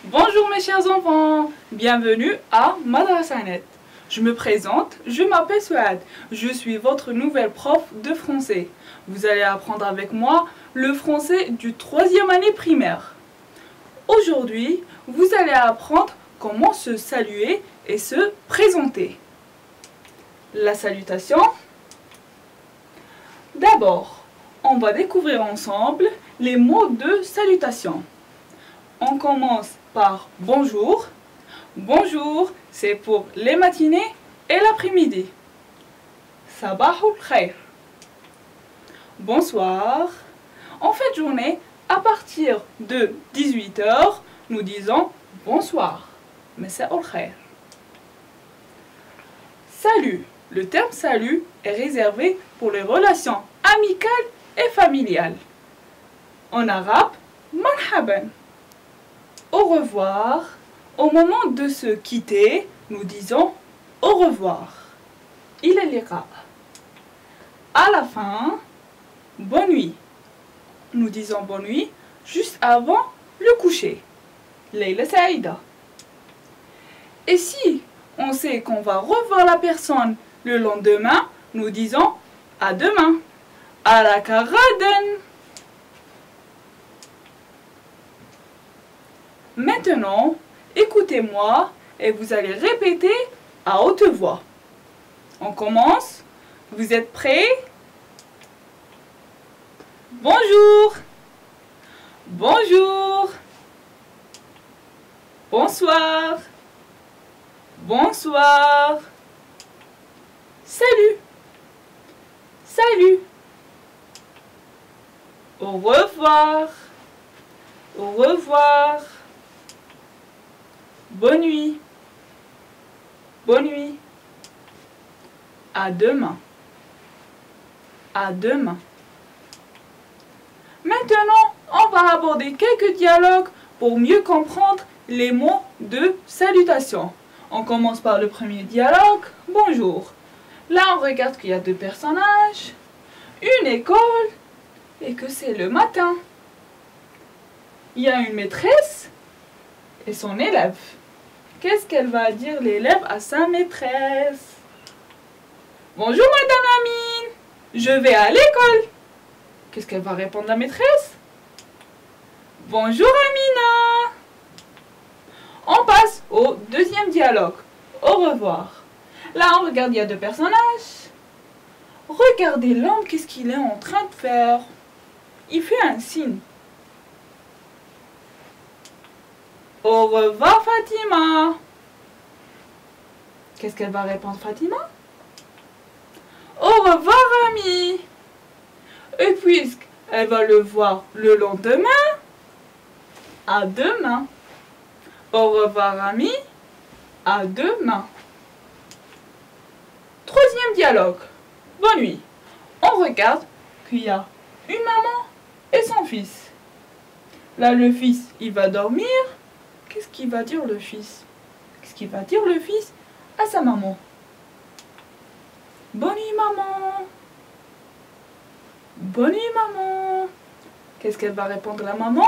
Bonjour mes chers enfants, bienvenue à Madrasanet. Je me présente, je m'appelle Souad, je suis votre nouvelle prof de français. Vous allez apprendre avec moi le français du 3e année primaire. Aujourd'hui, vous allez apprendre comment se saluer et se présenter. La salutation. D'abord, on va découvrir ensemble les mots de salutation. On commence par bonjour. Bonjour, c'est pour les matinées et l'après-midi. Sabahul khair. Bonsoir. En fin de journée, à partir de 18 h, nous disons bonsoir. Masa'ul khair. Salut. Le terme salut est réservé pour les relations amicales et familiales. En arabe, marhaban. Au revoir. Au moment de se quitter, nous disons au revoir. Il est liqa. À la fin, bonne nuit. Nous disons bonne nuit juste avant le coucher. Layla Saïda. Et si on sait qu'on va revoir la personne le lendemain, nous disons à demain. Alaka gadan. Maintenant, écoutez-moi et vous allez répéter à haute voix. On commence. Vous êtes prêts? Bonjour. Bonjour. Bonsoir. Bonsoir. Salut. Salut. Au revoir. Au revoir. Bonne nuit. Bonne nuit. À demain. À demain. Maintenant, on va aborder quelques dialogues pour mieux comprendre les mots de salutation. On commence par le premier dialogue. Bonjour. Là, on regarde qu'il y a deux personnages, une école et que c'est le matin. Il y a une maîtresse et son élève. Qu'est-ce qu'elle va dire l'élève à sa maîtresse? Bonjour Madame Amine, je vais à l'école. Qu'est-ce qu'elle va répondre la maîtresse? Bonjour Amina. On passe au deuxième dialogue. Au revoir. Là on regarde, il y a deux personnages. Regardez l'homme, qu'est-ce qu'il est en train de faire? Il fait un signe. Au revoir Fatima. Qu'est-ce qu'elle va répondre Fatima? Au revoir Ami. Et puisqu'elle va le voir le lendemain, à demain. Au revoir Ami. À demain. Troisième dialogue. Bonne nuit. On regarde qu'il y a une maman et son fils. Là le fils, il va dormir. Qu'est-ce qu'il va dire le fils? Qu'est-ce qu'il va dire le fils à sa maman? Bonne nuit maman. Bonne nuit maman. Qu'est-ce qu'elle va répondre la maman?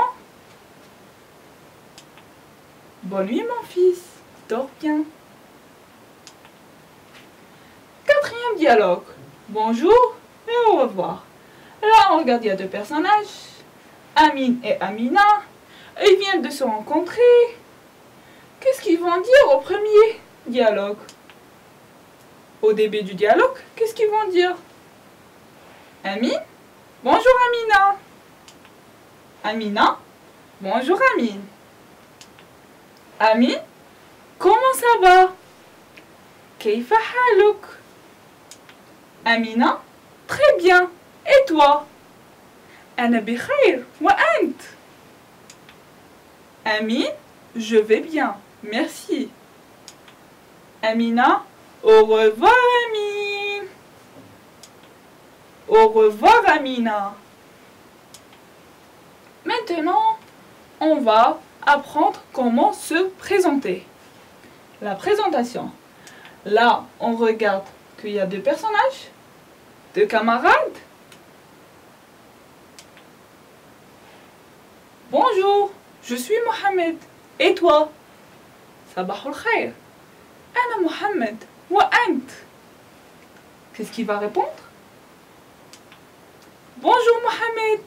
Bonne nuit mon fils. Dors bien. Quatrième dialogue. Bonjour et au revoir. Là on regarde, il y a deux personnages. Amine et Amina. Ils viennent de se rencontrer. Qu'est-ce qu'ils vont dire au premier dialogue? Au début du dialogue, qu'est-ce qu'ils vont dire? Amine, bonjour Amina. Amina, bonjour Amine. Amine, comment ça va? Kayfa haluk? Amina, très bien. Et toi? Ana bi khair wa ant? Amine, je vais bien, merci. Amina, au revoir Amine. Au revoir Amina. Maintenant, on va apprendre comment se présenter. La présentation. Là, on regarde qu'il y a deux personnages, deux camarades. Bonjour, je suis Mohamed. Et toi? Sabahul khair. Ana Mohamed. Wa ant. Qu'est-ce qu'il va répondre? Bonjour Mohamed.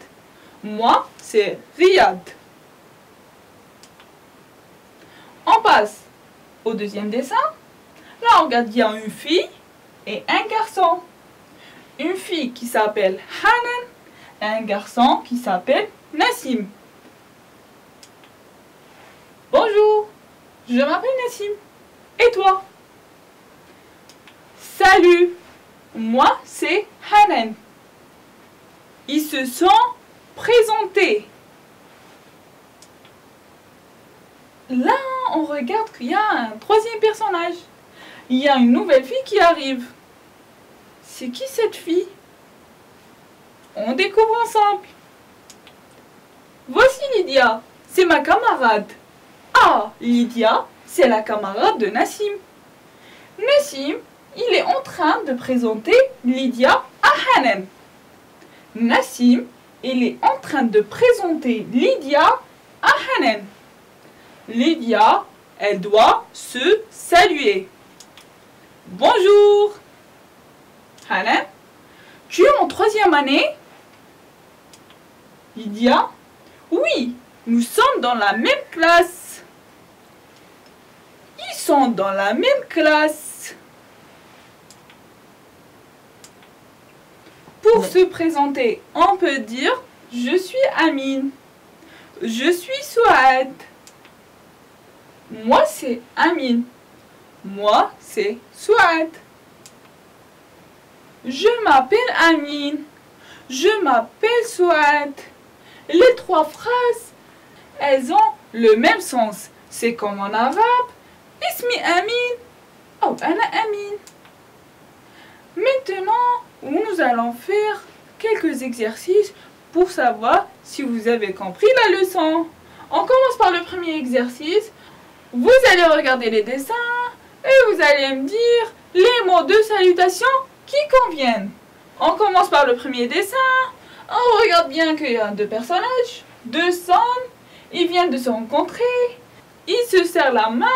Moi, c'est Riyad. On passe au deuxième dessin. Là, on regarde, il y a une fille et un garçon. Une fille qui s'appelle Hanan et un garçon qui s'appelle Nassim. Bonjour, je m'appelle Nassim. Et toi? Salut, moi c'est Hanan. Ils se sont présentés. Là, on regarde qu'il y a un troisième personnage. Il y a une nouvelle fille qui arrive. C'est qui cette fille? On découvre ensemble. Voici Lydia, c'est ma camarade. Ah, Lydia, c'est la camarade de Nassim. Nassim, il est en train de présenter Lydia à Hanan. Nassim, il est en train de présenter Lydia à Hanan. Lydia, elle doit se saluer. Bonjour. Hanan, tu es en troisième année? Lydia, oui, nous sommes dans la même classe. Ils sont dans la même classe. Pour se présenter, on peut dire « Je suis Amine ». « Je suis Souad ». Moi, c'est Amine. Moi, c'est Souad. Je m'appelle Amine. Je m'appelle Souad. Les trois phrases, elles ont le même sens. C'est comme en arabe. Ismi Amine. Oh, Ana Amine. Maintenant, nous allons faire quelques exercices pour savoir si vous avez compris la leçon. On commence par le premier exercice. Vous allez regarder les dessins et vous allez me dire les mots de salutation qui conviennent. On commence par le premier dessin. On regarde bien qu'il y a deux personnages, deux hommes. Ils viennent de se rencontrer. Ils se serrent la main.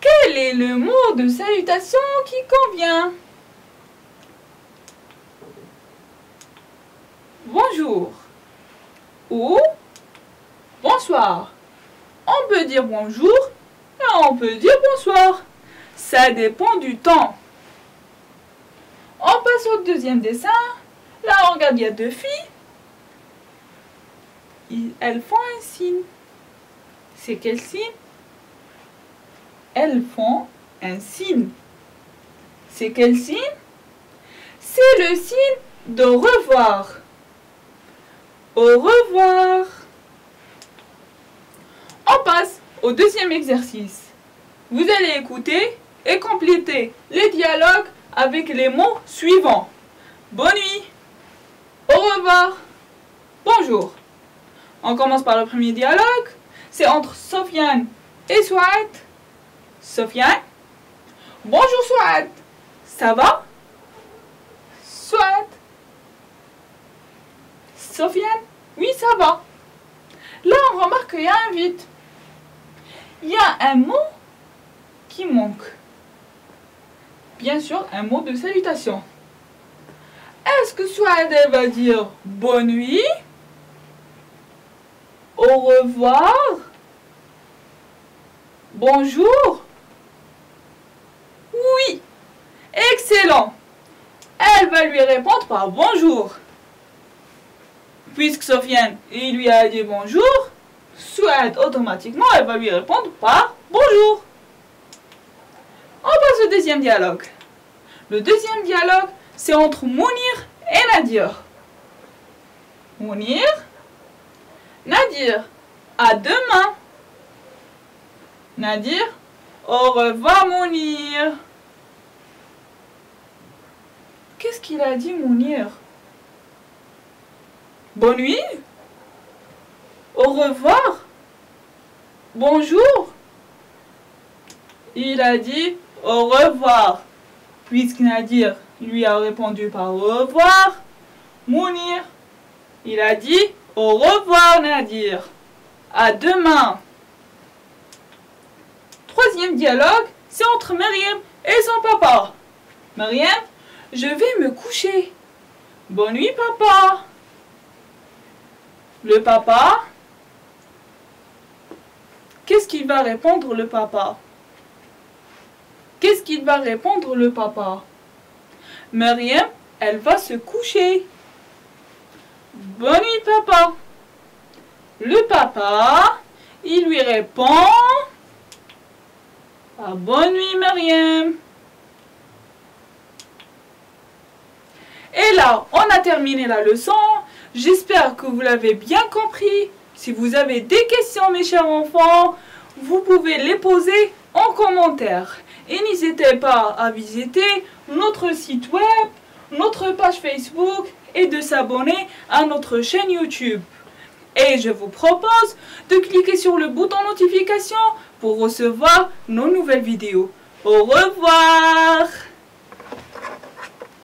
Quel est le mot de salutation qui convient? Bonjour ou bonsoir. On peut dire bonjour et on peut dire bonsoir. Ça dépend du temps. On passe au deuxième dessin. Là, on regarde, il y a deux filles. Elles font un signe. C'est quel signe? Elles font un signe. C'est quel signe? C'est le signe de revoir. Au revoir. On passe au deuxième exercice. Vous allez écouter et compléter les dialogues avec les mots suivants. Bonne nuit. Au revoir. Bonjour. On commence par le premier dialogue. C'est entre Sofiane et Souad. Sofiane. Bonjour Souad. Ça va? Souad. Sofiane. Oui, ça va. Là, on remarque qu'il y a un vide. Il y a un mot qui manque. Bien sûr, un mot de salutation. Est-ce que Souad va dire bonne nuit, au revoir, bonjour? Oui, excellent. Elle va lui répondre par bonjour. Puisque Sofiane il lui a dit bonjour, Souad automatiquement elle va lui répondre par bonjour. On passe au deuxième dialogue. Le deuxième dialogue, c'est entre Mounir et Nadir. Mounir, Nadir, à demain. Nadir, au revoir Mounir. Qu'est-ce qu'il a dit Mounir? Bonne nuit? Au revoir? Bonjour? Il a dit au revoir. Puisque Nadir lui a répondu par au revoir, Mounir, il a dit au revoir Nadir. À demain. troisième dialogue, c'est entre Maryam et son papa. Maryam, je vais me coucher. Bonne nuit, papa. Le papa, qu'est-ce qu'il va répondre le papa? Qu'est-ce qu'il va répondre le papa? Maryam, elle va se coucher. Bonne nuit, papa. Le papa, il lui répond, ah, bonne nuit, Maryam. Et là, on a terminé la leçon. J'espère que vous l'avez bien compris. Si vous avez des questions, mes chers enfants, vous pouvez les poser en commentaire. Et n'hésitez pas à visiter notre site web, notre page Facebook et de s'abonner à notre chaîne YouTube. Et je vous propose de cliquer sur le bouton notification pour recevoir nos nouvelles vidéos. Au revoir!